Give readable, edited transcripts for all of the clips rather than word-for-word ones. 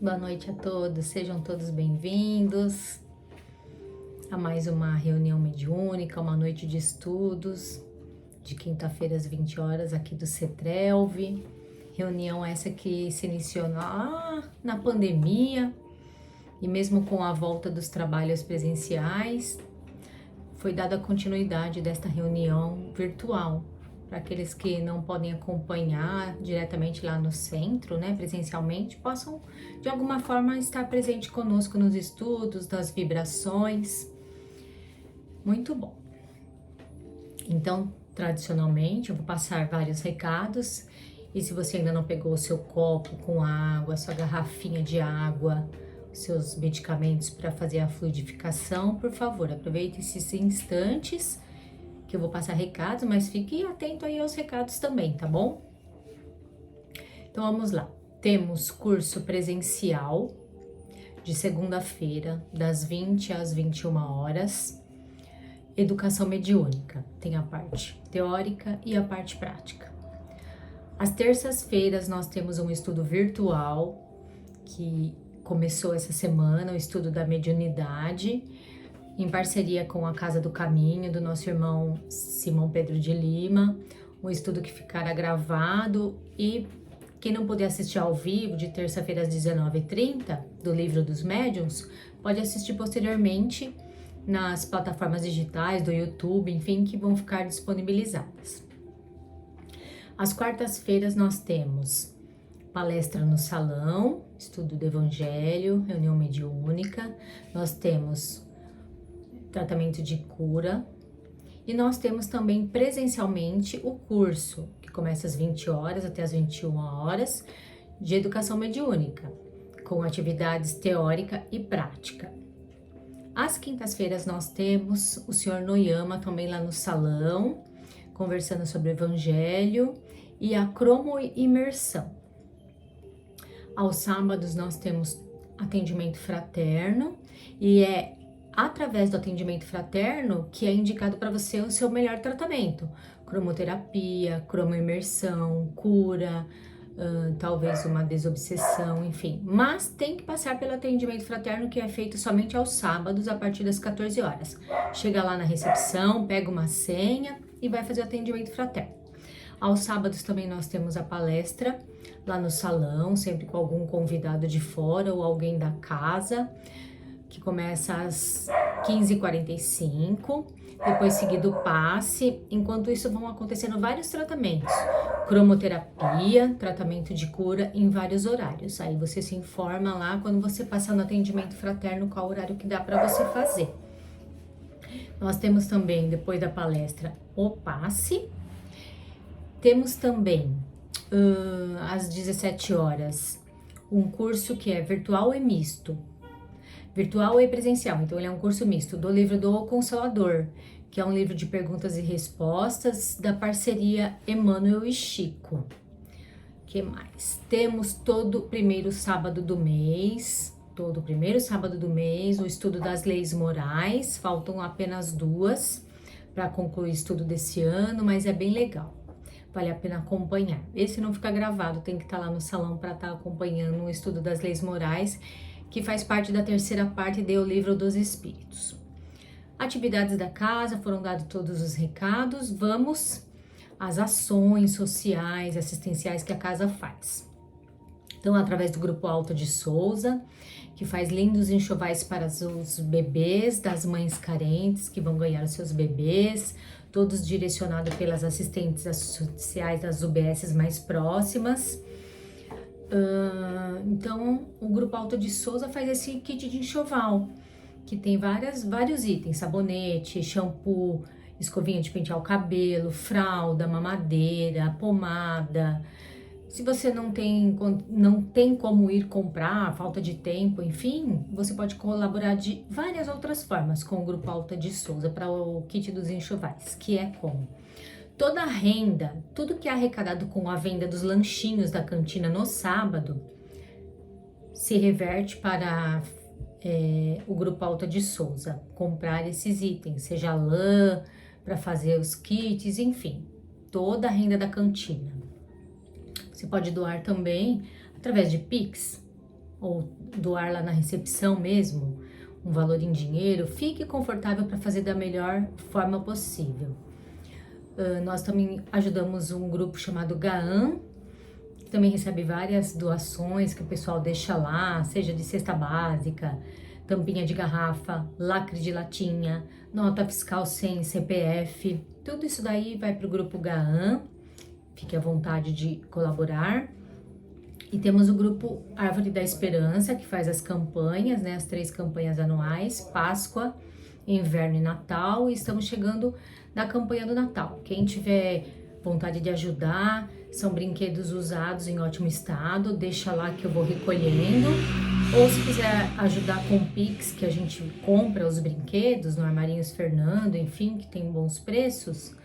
Boa noite a todos, sejam todos bem-vindos a mais uma reunião mediúnica, uma noite de estudos, de quinta-feira às 20 horas aqui do CETRELV. Reunião essa que se iniciou na pandemia e mesmo com a volta dos trabalhos presenciais, foi dada continuidade desta reunião virtual. Para aqueles que não podem acompanhar diretamente lá no centro, né, presencialmente, possam de alguma forma estar presente conosco nos estudos, das vibrações. Muito bom. Então, tradicionalmente, eu vou passar vários recados e se você ainda não pegou o seu copo com água, sua garrafinha de água, seus medicamentos para fazer a fluidificação, por favor, aproveite esses instantes que eu vou passar recados, mas fique atento aí aos recados também, tá bom? Então vamos lá. Temos curso presencial de segunda-feira, das 20 às 21 horas, educação mediúnica. Tem a parte teórica e a parte prática. Às terças-feiras nós temos um estudo virtual que começou essa semana, o estudo da mediunidade, em parceria com a Casa do Caminho, do nosso irmão Simão Pedro de Lima, um estudo que ficará gravado e quem não puder assistir ao vivo, de terça-feira às 19h30, do Livro dos Médiuns, pode assistir posteriormente nas plataformas digitais, do YouTube, enfim, que vão ficar disponibilizadas. Às quartas-feiras nós temos palestra no salão, estudo do Evangelho, reunião mediúnica, nós temos tratamento de cura, e nós temos também presencialmente o curso, que começa às 20 horas até às 21 horas, de educação mediúnica, com atividades teórica e prática. Às quintas-feiras nós temos o Sr. Noyama também lá no salão, conversando sobre o Evangelho e a cromoimersão. Aos sábados nós temos atendimento fraterno e é através do atendimento fraterno que é indicado para você o seu melhor tratamento. Cromoterapia, cromoimersão, cura, talvez uma desobsessão, enfim. Mas tem que passar pelo atendimento fraterno que é feito somente aos sábados a partir das 14 horas. Chega lá na recepção, pega uma senha e vai fazer o atendimento fraterno. Aos sábados também nós temos a palestra lá no salão, sempre com algum convidado de fora ou alguém da casa, que começa às 15h45, depois seguido o passe. Enquanto isso vão acontecendo vários tratamentos, cromoterapia, tratamento de cura em vários horários. Aí você se informa lá quando você passar no atendimento fraterno qual horário que dá para você fazer. Nós temos também, depois da palestra, o passe. Temos também, às 17 horas, um curso que é virtual e misto. Virtual e presencial, então ele é um curso misto do livro do Consolador, que é um livro de perguntas e respostas da parceria Emmanuel e Chico. Que mais? Temos todo primeiro sábado do mês, o estudo das leis morais, faltam apenas 2 para concluir o estudo desse ano, mas é bem legal, vale a pena acompanhar. Esse não fica gravado, tem que estar lá no salão para estar acompanhando o estudo das leis morais, que faz parte da terceira parte do Livro dos Espíritos. Atividades da casa, foram dados todos os recados. Vamos às ações sociais, assistenciais que a casa faz. Então, através do Grupo Alta de Souza, que faz lindos enxovais para os bebês das mães carentes que vão ganhar os seus bebês, todos direcionados pelas assistentes sociais das UBSs mais próximas. Então, o Grupo Alta de Souza faz esse kit de enxoval, que tem vários itens: sabonete, shampoo, escovinha de pentear o cabelo, fralda, mamadeira, pomada. Se você não tem como ir comprar, falta de tempo, enfim, você pode colaborar de várias outras formas com o Grupo Alta de Souza para o kit dos enxovais, que é como toda a renda, tudo que é arrecadado com a venda dos lanchinhos da cantina no sábado, se reverte para o Grupo Alta de Souza comprar esses itens, seja lã, para fazer os kits, enfim, toda a renda da cantina. Você pode doar também através de Pix, ou doar lá na recepção mesmo, um valor em dinheiro, fique confortável para fazer da melhor forma possível. Nós também ajudamos um grupo chamado GAAN, que também recebe várias doações que o pessoal deixa lá, seja de cesta básica, tampinha de garrafa, lacre de latinha, nota fiscal sem CPF, tudo isso daí vai para o grupo GAAN, fique à vontade de colaborar. E temos o grupo Árvore da Esperança, que faz as campanhas, né, as 3 campanhas anuais, Páscoa, Inverno e Natal, e estamos chegando na campanha do Natal. Quem tiver vontade de ajudar, são brinquedos usados em ótimo estado, deixa lá que eu vou recolhendo. Ou se quiser ajudar com o Pix, que a gente compra os brinquedos no Armarinhos Fernando, enfim, que tem bons preços,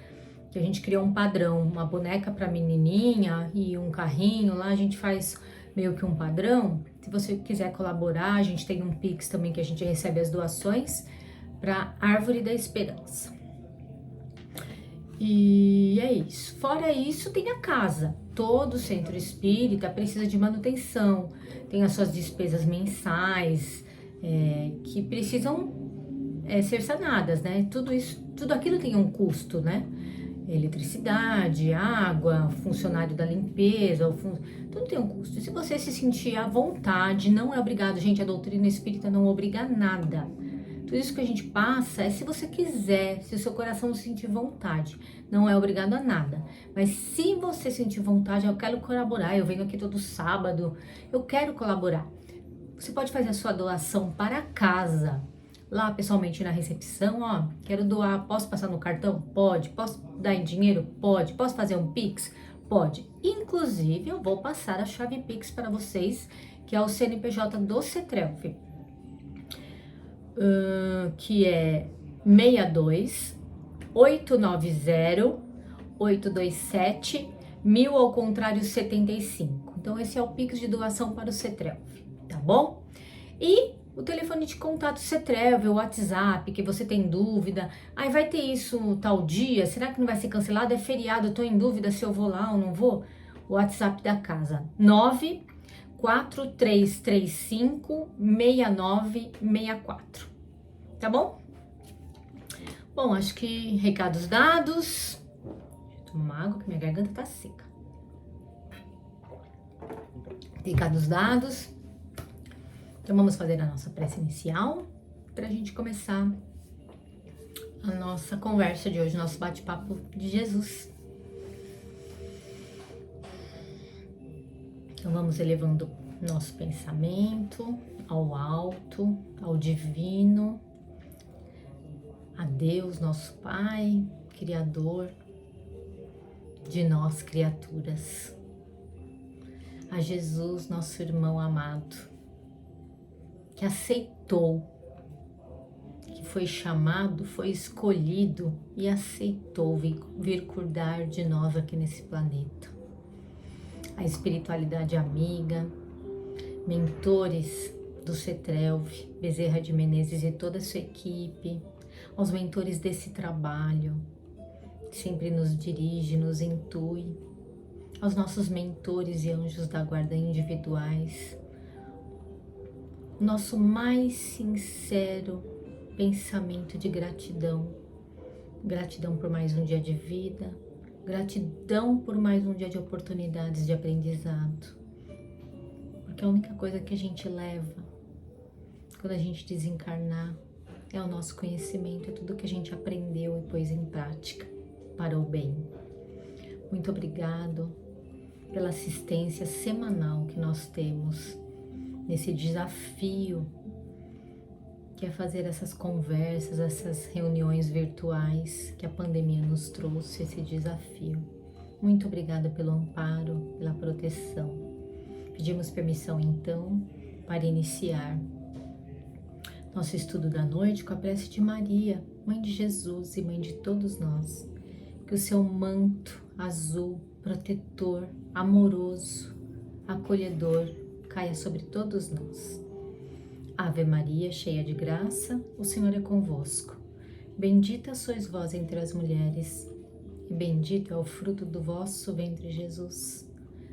que a gente criou um padrão, uma boneca para menininha e um carrinho, lá a gente faz meio que um padrão. Se você quiser colaborar, a gente tem um Pix também que a gente recebe as doações para Árvore da Esperança. E é isso. Fora isso, tem a casa. Todo centro espírita precisa de manutenção, tem as suas despesas mensais, que precisam ser sanadas, né? Tudo isso, tudo aquilo tem um custo, né? Eletricidade, água, funcionário da limpeza, tudo tem um custo. E se você se sentir à vontade, não é obrigado, gente, a doutrina espírita não obriga a nada. Tudo isso que a gente passa é se você quiser, se o seu coração sentir vontade, não é obrigado a nada. Mas se você sentir vontade, eu quero colaborar, eu venho aqui todo sábado, eu quero colaborar. Você pode fazer a sua doação para casa, lá pessoalmente na recepção, ó, quero doar, posso passar no cartão? Pode. Posso dar em dinheiro? Pode. Posso fazer um Pix? Pode. Inclusive, eu vou passar a chave Pix para vocês, que é o CNPJ do CETRELV, que é 62 890 827 1000 ao contrário 75. Então esse é o Pix de doação para o CETRELV, tá bom? E o telefone de contato CETRELV, o WhatsApp, que você tem dúvida, aí vai ter isso tal dia, será que não vai ser cancelado? É feriado, eu tô em dúvida se eu vou lá ou não vou. O WhatsApp da casa, 943356964, tá bom? Bom, acho que recados dados. Deixa eu tomar água que minha garganta tá seca. Recados dados. Então vamos fazer a nossa prece inicial para a gente começar a nossa conversa de hoje, nosso bate-papo de Jesus. Então vamos elevando nosso pensamento ao alto, ao divino, a Deus, nosso Pai, Criador de nós, criaturas, a Jesus, nosso irmão amado, que aceitou, que foi chamado, foi escolhido e aceitou vir cuidar de nós aqui nesse planeta. A espiritualidade amiga, mentores do CETRELV, Bezerra de Menezes e toda a sua equipe, aos mentores desse trabalho, que sempre nos dirige, nos intui, aos nossos mentores e anjos da guarda individuais, nosso mais sincero pensamento de gratidão. Gratidão por mais um dia de vida, gratidão por mais um dia de oportunidades de aprendizado. Porque a única coisa que a gente leva quando a gente desencarnar é o nosso conhecimento, é tudo que a gente aprendeu e pôs em prática para o bem. Muito obrigado pela assistência semanal que nós temos nesse desafio que é fazer essas conversas, essas reuniões virtuais que a pandemia nos trouxe, esse desafio. Muito obrigada pelo amparo, pela proteção. Pedimos permissão então para iniciar nosso estudo da noite com a prece de Maria, Mãe de Jesus e Mãe de todos nós. Que o seu manto azul, protetor, amoroso, acolhedor, caia sobre todos nós. Ave Maria, cheia de graça, o Senhor é convosco. Bendita sois vós entre as mulheres, e bendito é o fruto do vosso ventre, Jesus.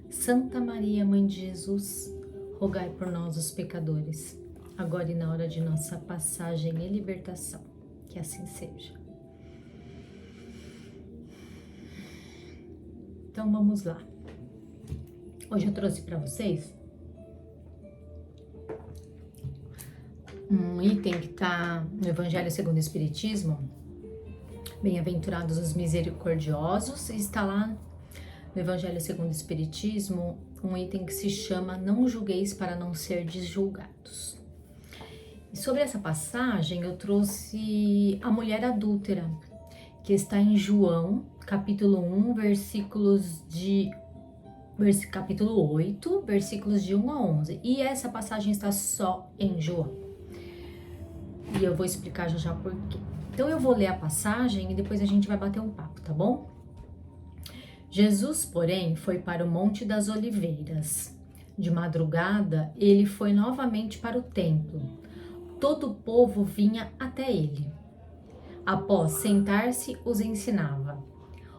Santa Maria, Mãe de Jesus, rogai por nós, os pecadores, agora e na hora de nossa passagem e libertação. Que assim seja. Então vamos lá. Hoje eu trouxe para vocês um item que está no Evangelho segundo o Espiritismo. Bem-aventurados os misericordiosos. E está lá no Evangelho segundo o Espiritismo um item que se chama Não julgueis para não ser julgados. E sobre essa passagem eu trouxe a mulher adúltera, que está em João, capítulo 1, capítulo 8, versículos de 1 a 11. E essa passagem está só em João. E eu vou explicar já por quê. Então eu vou ler a passagem e depois a gente vai bater um papo, tá bom? Jesus, porém, foi para o Monte das Oliveiras. De madrugada, ele foi novamente para o templo. Todo o povo vinha até ele. Após sentar-se, os ensinava.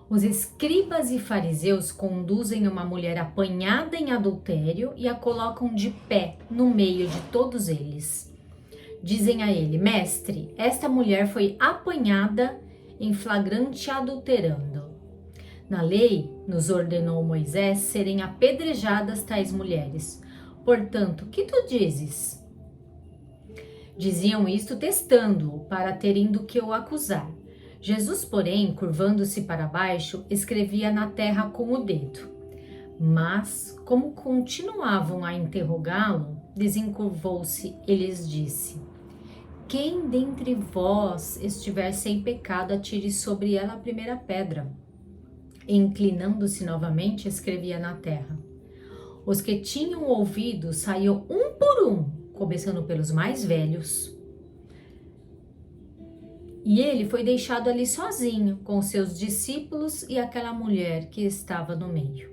Os escribas e fariseus conduzem uma mulher apanhada em adultério e a colocam de pé no meio de todos eles. Dizem a ele: Mestre, esta mulher foi apanhada em flagrante adulterando. Na lei, nos ordenou Moisés serem apedrejadas tais mulheres. Portanto, que tu dizes? Diziam isto testando-o, para terem do que o acusar. Jesus, porém, curvando-se para baixo, escrevia na terra com o dedo. Mas, como continuavam a interrogá-lo, desencurvou-se e lhes disse: Quem dentre vós estiver sem pecado, atire sobre ela a primeira pedra. E, inclinando-se novamente, escrevia na terra. Os que tinham ouvido saíam um por um, começando pelos mais velhos. E ele foi deixado ali sozinho, com seus discípulos e aquela mulher que estava no meio.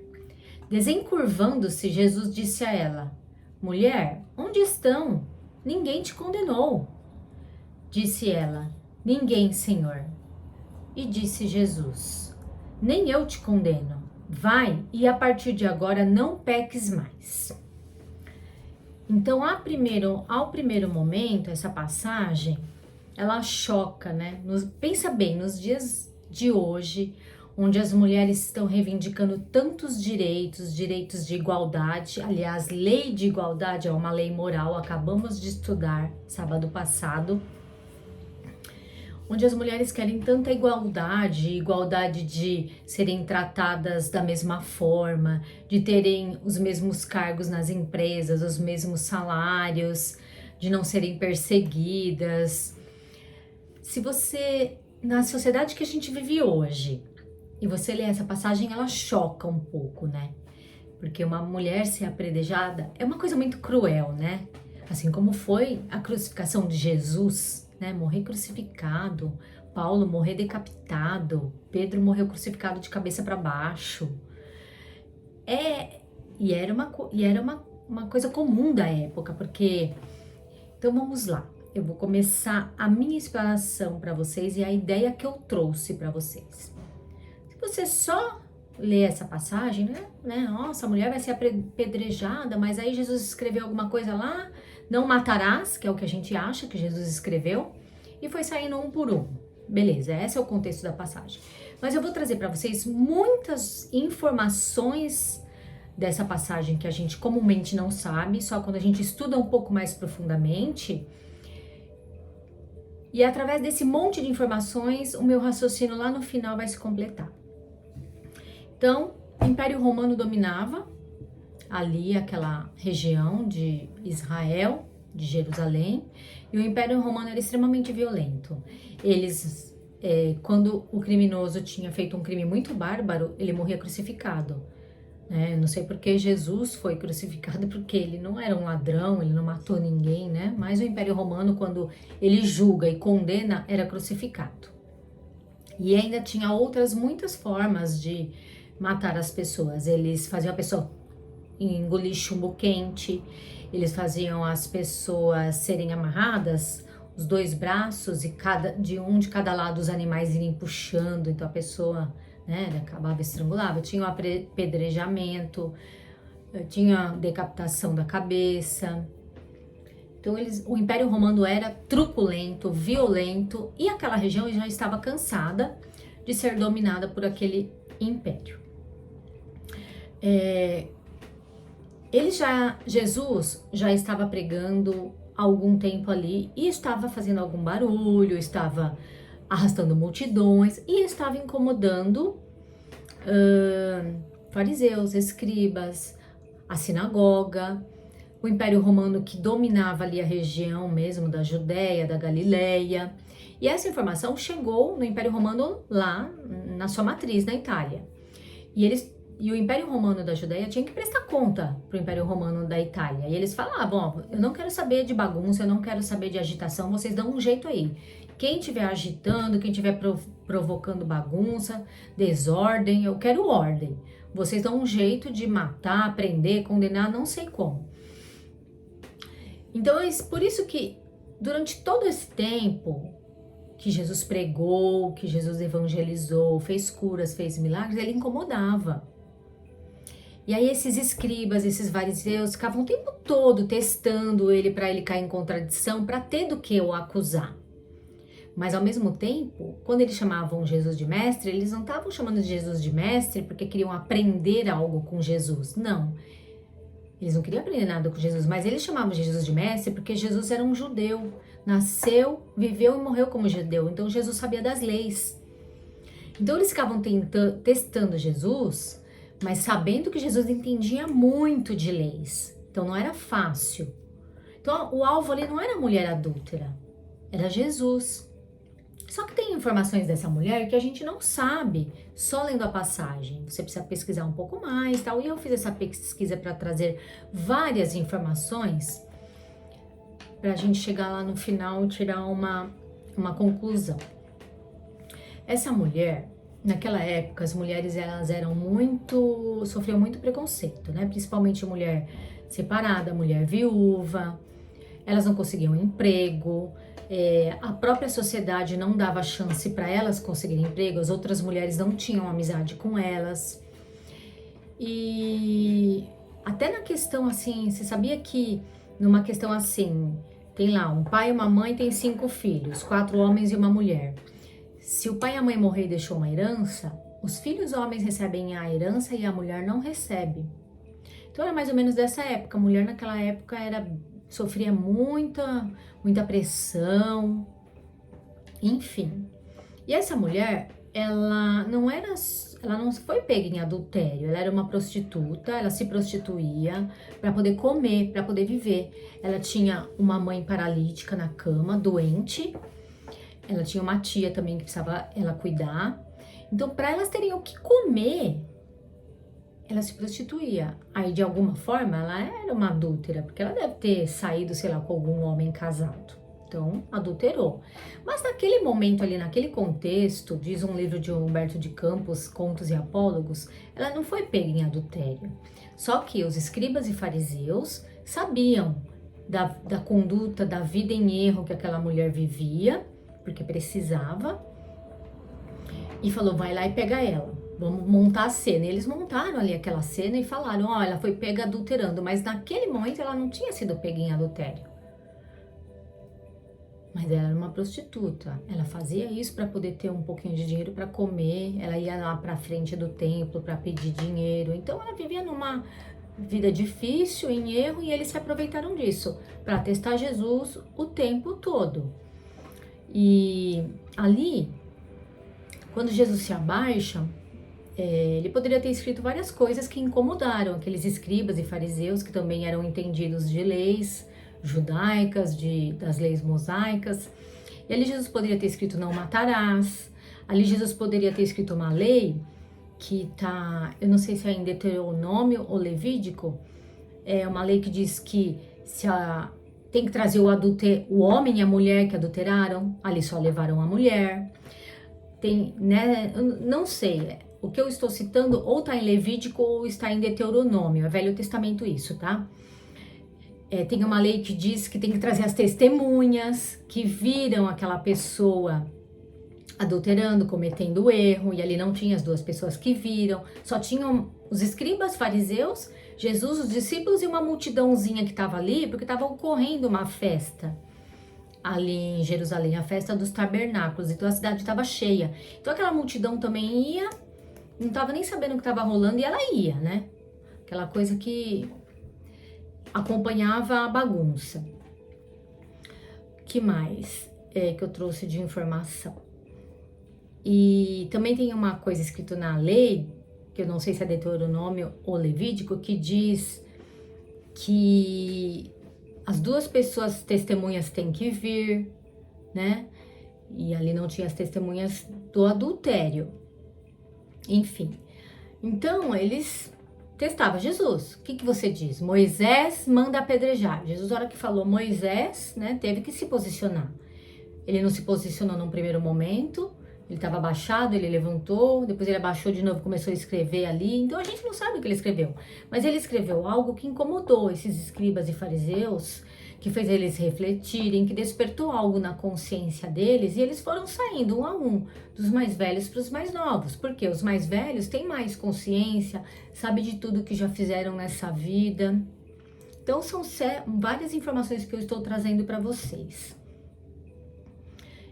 Desencurvando-se, Jesus disse a ela: Mulher, onde estão? Ninguém te condenou. Disse ela: Ninguém, Senhor. E disse Jesus: Nem eu te condeno. Vai e a partir de agora não peques mais. Então, ao primeiro momento, essa passagem, ela choca, né? Pensa bem, nos dias de hoje, onde as mulheres estão reivindicando tantos direitos de igualdade. Aliás, lei de igualdade é uma lei moral, acabamos de estudar sábado passado, onde as mulheres querem tanta igualdade de serem tratadas da mesma forma, de terem os mesmos cargos nas empresas, os mesmos salários, de não serem perseguidas. Se você, na sociedade que a gente vive hoje, e você lê essa passagem, ela choca um pouco, né? Porque uma mulher ser apedrejada é uma coisa muito cruel, né? Assim como foi a crucificação de Jesus, né? Morrer crucificado, Paulo morrer decapitado, Pedro morreu crucificado de cabeça para baixo. E era uma coisa comum da época, porque... Então vamos lá, eu vou começar a minha explanação para vocês e a ideia que eu trouxe para vocês. Se você só ler essa passagem, né? Nossa, a mulher vai ser apedrejada, mas aí Jesus escreveu alguma coisa lá, não matarás, que é o que a gente acha que Jesus escreveu, e foi saindo um por um. Beleza, esse é o contexto da passagem. Mas eu vou trazer para vocês muitas informações dessa passagem que a gente comumente não sabe, só quando a gente estuda um pouco mais profundamente. E através desse monte de informações, o meu raciocínio lá no final vai se completar. Então, o Império Romano dominava ali aquela região de Israel, de Jerusalém, e o Império Romano era extremamente violento. Eles, quando o criminoso tinha feito um crime muito bárbaro, ele morria crucificado. Não sei porque Jesus foi crucificado, porque ele não era um ladrão, ele não matou ninguém, né? Mas o Império Romano, quando ele julga e condena, era crucificado. E ainda tinha muitas formas de matar as pessoas. Eles faziam a pessoa engolir chumbo quente, eles faziam as pessoas serem amarradas, os dois braços, e de cada lado os animais irem puxando, então a pessoa, né, acabava estrangulada. Tinha o apedrejamento, tinha decapitação da cabeça. Então o Império Romano era truculento, violento, e aquela região já estava cansada de ser dominada por aquele império. Jesus já estava pregando há algum tempo ali e estava fazendo algum barulho, estava arrastando multidões e estava incomodando fariseus, escribas, a sinagoga, o Império Romano que dominava ali a região mesmo da Judéia, da Galileia. E essa informação chegou no Império Romano lá na sua matriz, na Itália. E o Império Romano da Judéia tinha que prestar conta para o Império Romano da Itália. E eles falavam, ó, eu não quero saber de bagunça, eu não quero saber de agitação, vocês dão um jeito aí. Quem estiver agitando, quem estiver provocando bagunça, desordem, eu quero ordem. Vocês dão um jeito de matar, prender, condenar, não sei como. Então, por isso que durante todo esse tempo que Jesus pregou, que Jesus evangelizou, fez curas, fez milagres, ele incomodava. E aí esses escribas, esses fariseus ficavam o tempo todo testando ele para ele cair em contradição, para ter do que o acusar. Mas ao mesmo tempo, quando eles chamavam Jesus de mestre, eles não estavam chamando de Jesus de mestre porque queriam aprender algo com Jesus. Não. Eles não queriam aprender nada com Jesus, mas eles chamavam Jesus de mestre porque Jesus era um judeu. Nasceu, viveu e morreu como judeu. Então Jesus sabia das leis. Então eles ficavam testando Jesus, mas sabendo que Jesus entendia muito de leis. Então não era fácil. Então o alvo ali não era a mulher adúltera, era Jesus. Só que tem informações dessa mulher que a gente não sabe só lendo a passagem. Você precisa pesquisar um pouco mais, tal. E eu fiz essa pesquisa para trazer várias informações para a gente chegar lá no final e tirar uma conclusão. Essa mulher, naquela época, as mulheres elas sofriam muito preconceito, né? Principalmente mulher separada, mulher viúva. Elas não conseguiam emprego. A própria sociedade não dava chance para elas conseguirem emprego, as outras mulheres não tinham amizade com elas. E até na questão assim, você sabia que numa questão assim, tem lá um pai e uma mãe, tem 5 filhos, 4 homens e uma mulher. Se o pai e a mãe morrer e deixou uma herança, os filhos homens recebem a herança e a mulher não recebe. Então era mais ou menos dessa época, a mulher naquela época sofria muita pressão, enfim. E essa mulher, ela não foi pega em adultério, ela era uma prostituta, ela se prostituía para poder comer, para poder viver. Ela tinha uma mãe paralítica na cama, doente, ela tinha uma tia também que precisava ela cuidar. Então, para elas terem o que comer, ela se prostituía. Aí, de alguma forma, ela era uma adúltera, porque ela deve ter saído, sei lá, com algum homem casado. Então, adulterou. Mas naquele momento ali, naquele contexto, diz um livro de Humberto de Campos, Contos e Apólogos, ela não foi pega em adultério. Só que os escribas e fariseus sabiam da conduta, da vida em erro que aquela mulher vivia, porque precisava, e falou, vai lá e pega ela. Vamos montar a cena. E eles montaram ali aquela cena e falaram, ó, ela foi pega adulterando, mas naquele momento ela não tinha sido pega em adultério. Mas ela era uma prostituta. Ela fazia isso para poder ter um pouquinho de dinheiro para comer. Ela ia lá para frente do templo para pedir dinheiro. Então ela vivia numa vida difícil, em erro, e eles se aproveitaram disso para testar Jesus o tempo todo. E ali, quando Jesus se abaixa, ele poderia ter escrito várias coisas que incomodaram aqueles escribas e fariseus que também eram entendidos de leis judaicas, das leis mosaicas. E ali Jesus poderia ter escrito não matarás. Ali Jesus poderia ter escrito uma lei que tá, eu não sei se é em Deuteronômio ou Levítico, é uma lei que diz que tem que trazer o homem e a mulher que adulteraram, ali só levaram a mulher. Tem, né, não sei, o que eu estou citando ou está em Levítico ou está em Deuteronômio, é Velho Testamento isso, tá? Tem uma lei que diz que tem que trazer as testemunhas que viram aquela pessoa adulterando, cometendo erro, e ali não tinha as 2 pessoas que viram, só tinham os escribas fariseus, Jesus, os discípulos e uma multidãozinha que estava ali, porque estava ocorrendo uma festa ali em Jerusalém, a festa dos tabernáculos, então a cidade estava cheia. Então aquela multidão também ia, não estava nem sabendo o que estava rolando e ela ia, né? Aquela coisa que acompanhava a bagunça. Que mais que eu trouxe de informação? E também tem uma coisa escrito na lei, que eu não sei se é Deuteronômio ou Levítico, que diz que as duas pessoas testemunhas têm que vir, né? E ali não tinha as testemunhas do adultério. Enfim. Então, eles testavam Jesus. O que você diz? Moisés manda apedrejar. Jesus, na hora que falou Moisés, né, teve que se posicionar. Ele não se posicionou num primeiro momento, ele estava abaixado, ele levantou, depois ele abaixou de novo, começou a escrever ali. Então a gente não sabe o que ele escreveu, mas ele escreveu algo que incomodou esses escribas e fariseus, que fez eles refletirem, que despertou algo na consciência deles, e eles foram saindo um a um, dos mais velhos para os mais novos, porque os mais velhos têm mais consciência, sabem de tudo que já fizeram nessa vida. Então são várias informações que eu estou trazendo para vocês.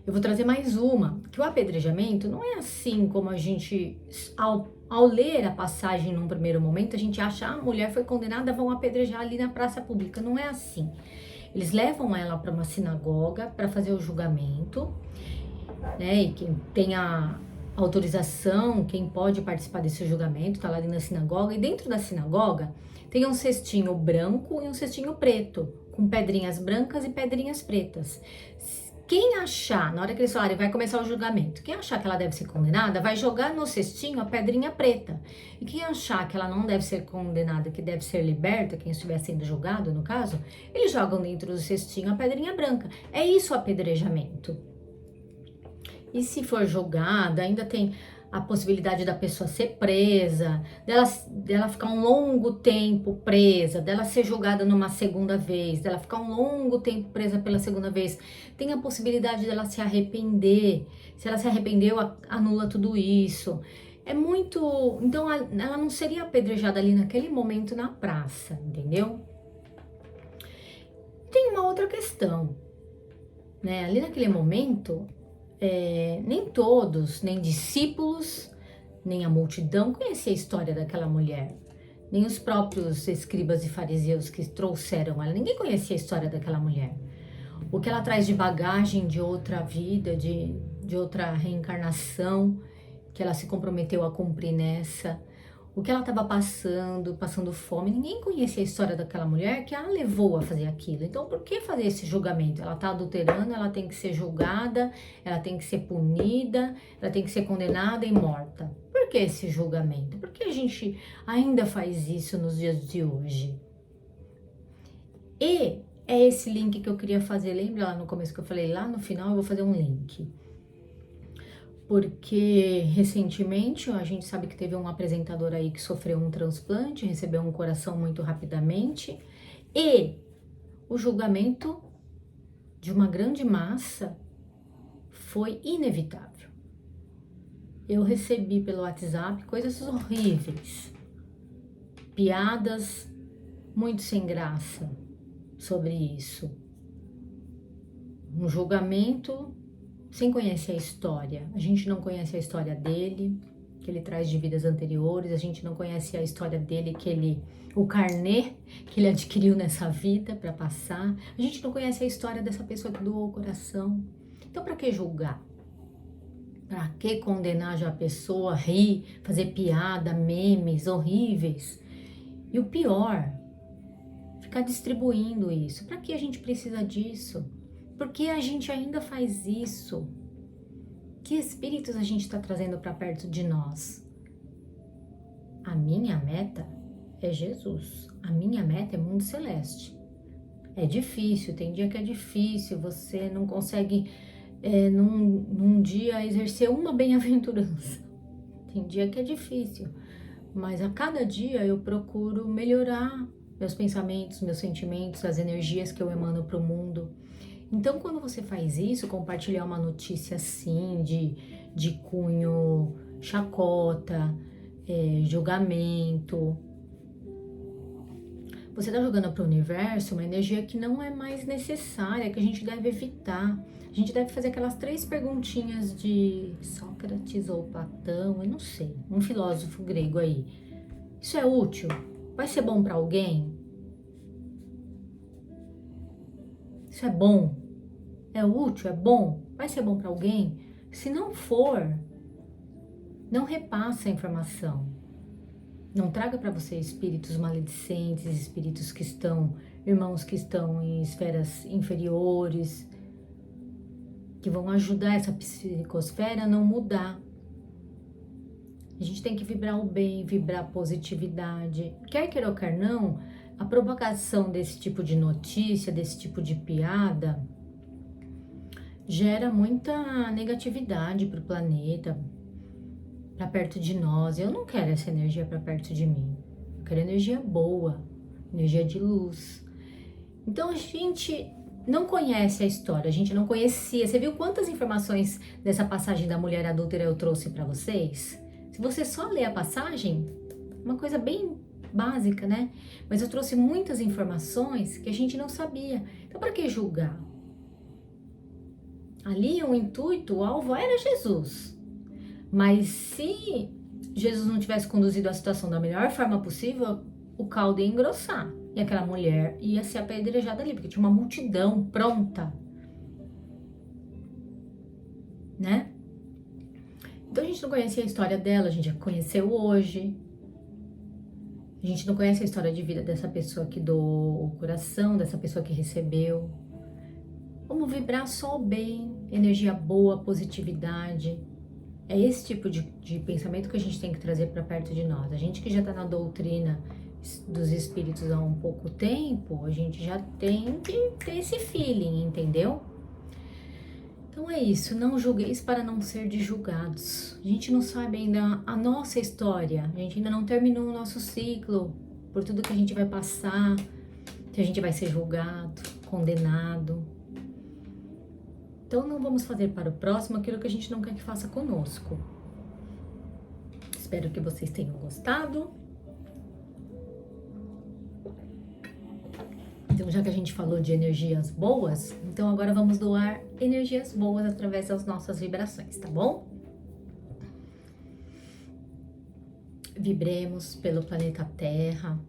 Eu vou trazer mais uma, que o apedrejamento não é assim como a gente, ao ler a passagem num primeiro momento, a gente acha, a mulher foi condenada, vão apedrejar ali na praça pública. Não é assim. Eles levam ela para uma sinagoga para fazer o julgamento, né? E quem tem a autorização, quem pode participar desse julgamento, tá lá ali na sinagoga. E dentro da sinagoga tem um cestinho branco e um cestinho preto, com pedrinhas brancas e pedrinhas pretas. Quem achar, na hora que eles falarem, vai começar o julgamento, quem achar que ela deve ser condenada, vai jogar no cestinho a pedrinha preta. E quem achar que ela não deve ser condenada, que deve ser liberta, quem estiver sendo julgado, no caso, eles jogam dentro do cestinho a pedrinha branca. É isso o apedrejamento. E se for julgada, ainda tem a possibilidade da pessoa ser presa, dela ficar um longo tempo presa, dela ser julgada numa segunda vez, dela ficar um longo tempo presa pela segunda vez. Tem a possibilidade dela se arrepender. Se ela se arrependeu, anula tudo isso. É muito... Então, ela não seria apedrejada ali naquele momento na praça, entendeu? Tem uma outra questão, né? Ali naquele momento... nem todos, nem discípulos, nem a multidão conhecia a história daquela mulher. Nem os próprios escribas e fariseus que trouxeram ela. Ninguém conhecia a história daquela mulher. O que ela traz de bagagem de outra vida, de outra reencarnação, que ela se comprometeu a cumprir nessa. O que ela estava passando fome. Ninguém conhecia a história daquela mulher que a levou a fazer aquilo. Então, por que fazer esse julgamento? Ela está adulterando, ela tem que ser julgada, ela tem que ser punida, ela tem que ser condenada e morta. Por que esse julgamento? Por que a gente ainda faz isso nos dias de hoje? E é esse link que eu queria fazer. Lembra lá no começo que eu falei? Lá no final eu vou fazer um link. Porque recentemente a gente sabe que teve um apresentador aí que sofreu um transplante, recebeu um coração muito rapidamente, e o julgamento de uma grande massa foi inevitável. Eu recebi pelo WhatsApp coisas horríveis, piadas muito sem graça sobre isso. Um julgamento sem conhecer a história. A gente não conhece a história dele, que ele traz de vidas anteriores, a gente não conhece a história dele, o carnê que ele adquiriu nessa vida para passar. A gente não conhece a história dessa pessoa que doou o coração. Então, para que julgar? Para que condenar já a pessoa, rir, fazer piada, memes horríveis? E o pior, ficar distribuindo isso. Para que a gente precisa disso? Por que a gente ainda faz isso? Que espíritos a gente está trazendo para perto de nós? A minha meta é Jesus. A minha meta é mundo celeste. É difícil, tem dia que é difícil, você não consegue num dia exercer uma bem-aventurança. Tem dia que é difícil, mas a cada dia eu procuro melhorar meus pensamentos, meus sentimentos, as energias que eu emano para o mundo. Então, quando você faz isso, compartilhar uma notícia assim, de cunho chacota, julgamento, Você está jogando para o universo uma energia que não é mais necessária, que a gente deve evitar. A gente deve fazer aquelas 3 perguntinhas de Sócrates ou Platão, eu não sei, um filósofo grego aí. Isso é útil? Vai ser bom para alguém? Isso é bom? É útil? É bom? Vai ser bom para alguém? Se não for, não repassa a informação. Não traga para você espíritos maledicentes, espíritos que estão, irmãos que estão em esferas inferiores, que vão ajudar essa psicosfera a não mudar. A gente tem que vibrar o bem, vibrar a positividade. Quer queira ou quer não, a propagação desse tipo de notícia, desse tipo de piada, gera muita negatividade para o planeta, para perto de nós. Eu não quero essa energia para perto de mim. Eu quero energia boa, energia de luz. Então a gente não conhece a história, a gente não conhecia. Você viu quantas informações dessa passagem da mulher adúltera eu trouxe para vocês? Se você só ler a passagem, uma coisa bem básica, né? Mas eu trouxe muitas informações que a gente não sabia. Então para que julgar? Ali o intuito, o alvo era Jesus. Mas se Jesus não tivesse conduzido a situação da melhor forma possível, o caldo ia engrossar. E aquela mulher ia ser apedrejada ali, porque tinha uma multidão pronta. Né? Então a gente não conhecia a história dela, a gente já conheceu hoje. A gente não conhece a história de vida dessa pessoa que doou o coração, dessa pessoa que recebeu. Vamos vibrar só o bem, energia boa, positividade. É esse tipo de pensamento que a gente tem que trazer para perto de nós. A gente que já está na doutrina dos espíritos há um pouco tempo, a gente já tem que ter esse feeling, entendeu? Então é isso, não julgueis para não ser de julgados. A gente não sabe ainda a nossa história, a gente ainda não terminou o nosso ciclo, por tudo que a gente vai passar, que a gente vai ser julgado, condenado. Então não vamos fazer para o próximo aquilo que a gente não quer que faça conosco. Espero que vocês tenham gostado. Então, já que a gente falou de energias boas, então agora vamos doar energias boas através das nossas vibrações, tá bom? Vibremos pelo planeta Terra,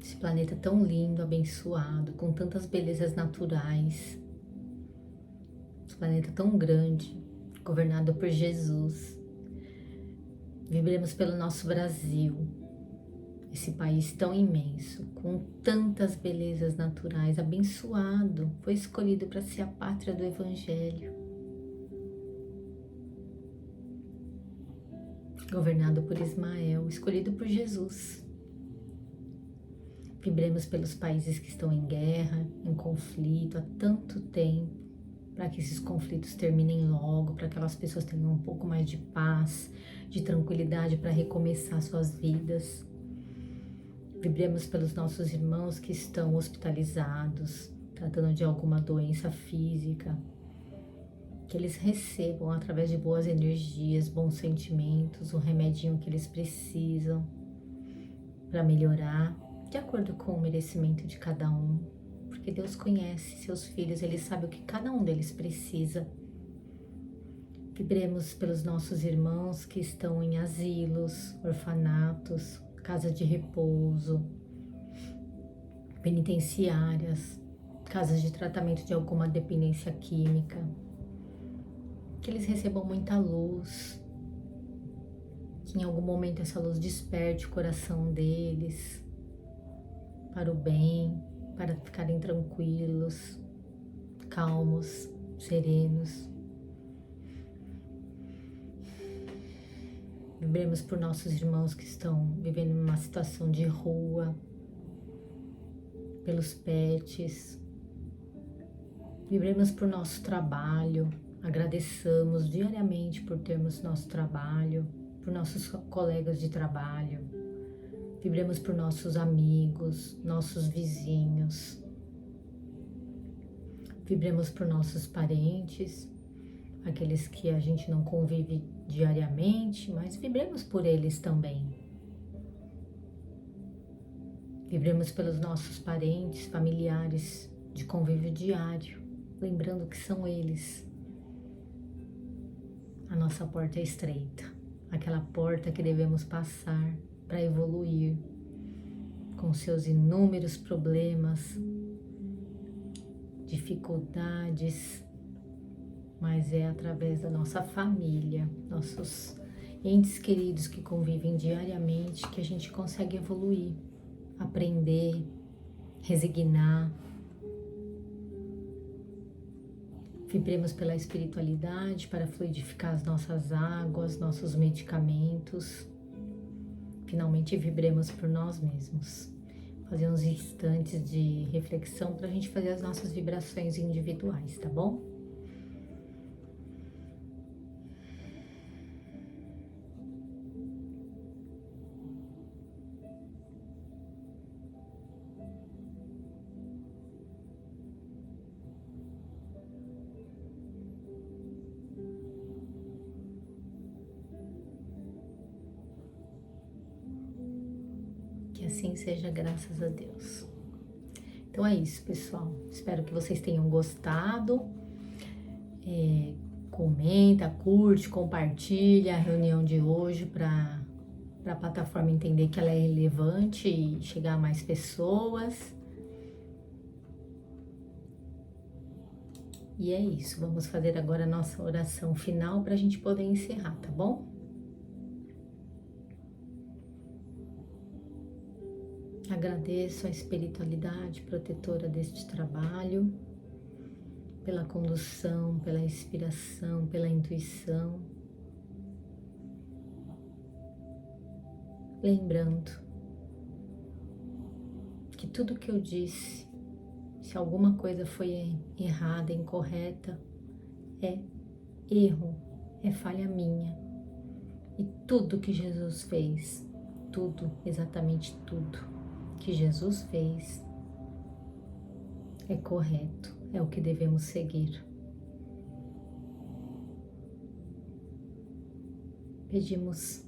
esse planeta tão lindo, abençoado, com tantas belezas naturais. Esse planeta tão grande, governado por Jesus. Vibremos pelo nosso Brasil, esse país tão imenso, com tantas belezas naturais, abençoado, foi escolhido para ser a pátria do Evangelho. Governado por Ismael, escolhido por Jesus. Vibremos pelos países que estão em guerra, em conflito há tanto tempo, para que esses conflitos terminem logo, para que aquelas pessoas tenham um pouco mais de paz, de tranquilidade para recomeçar suas vidas. Vibremos pelos nossos irmãos que estão hospitalizados, tratando de alguma doença física, que eles recebam através de boas energias, bons sentimentos, o remedinho que eles precisam para melhorar, de acordo com o merecimento de cada um, porque Deus conhece seus filhos, Ele sabe o que cada um deles precisa. Vibremos pelos nossos irmãos que estão em asilos, orfanatos, casas de repouso, penitenciárias, casas de tratamento de alguma dependência química, que eles recebam muita luz, que em algum momento essa luz desperte o coração deles para o bem, para ficarem tranquilos, calmos, serenos. Vibremos por nossos irmãos que estão vivendo uma situação de rua, pelos pets. Vibremos por nosso trabalho, agradeçamos diariamente por termos nosso trabalho, por nossos colegas de trabalho. Vibremos por nossos amigos, nossos vizinhos. Vibremos por nossos parentes, aqueles que a gente não convive diariamente, mas vibremos por eles também. Vibremos pelos nossos parentes, familiares de convívio diário, lembrando que são eles. A nossa porta é estreita, aquela porta que devemos passar para evoluir, com seus inúmeros problemas, dificuldades, mas é através da nossa família, nossos entes queridos que convivem diariamente, que a gente consegue evoluir, aprender, resignar. Vibremos pela espiritualidade para fluidificar as nossas águas, nossos medicamentos. Finalmente vibremos por nós mesmos. Fazer uns instantes de reflexão para a gente fazer as nossas vibrações individuais, tá bom? Que assim seja, graças a Deus. Então é isso, pessoal. Espero que vocês tenham gostado. Comenta, curte, compartilha a reunião de hoje para a plataforma entender que ela é relevante e chegar a mais pessoas. E é isso. Vamos fazer agora a nossa oração final para a gente poder encerrar, tá bom? Agradeço a espiritualidade protetora deste trabalho, pela condução, pela inspiração, pela intuição. Lembrando que tudo que eu disse, se alguma coisa foi errada, incorreta, é erro, é falha minha. E tudo que Jesus fez, tudo, exatamente tudo que Jesus fez é correto, é o que devemos seguir. Pedimos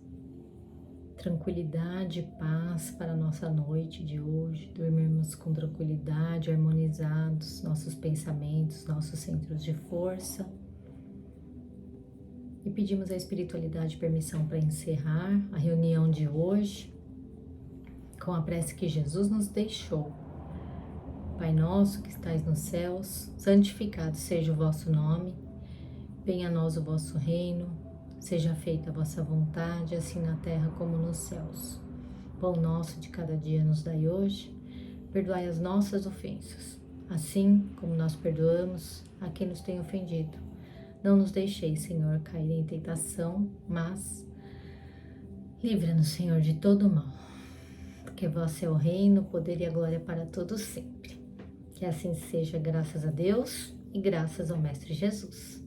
tranquilidade e paz para a nossa noite de hoje, dormirmos com tranquilidade, harmonizados, nossos pensamentos, nossos centros de força. E pedimos à espiritualidade permissão para encerrar a reunião de hoje com a prece que Jesus nos deixou. Pai nosso que estais nos céus, santificado seja o vosso nome, venha a nós o vosso reino, seja feita a vossa vontade, assim na terra como nos céus. Pão nosso de cada dia nos dai hoje, perdoai as nossas ofensas, assim como nós perdoamos a quem nos tem ofendido. Não nos deixeis, Senhor, cair em tentação, mas livra-nos, Senhor, de todo mal. Porque vosso é o reino, o poder e a glória para todos sempre. Que assim seja, graças a Deus e graças ao Mestre Jesus.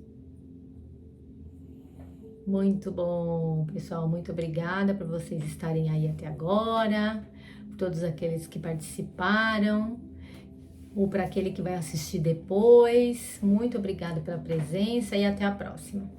Muito bom, pessoal. Muito obrigada por vocês estarem aí até agora, por todos aqueles que participaram, ou para aquele que vai assistir depois. Muito obrigada pela presença e até a próxima.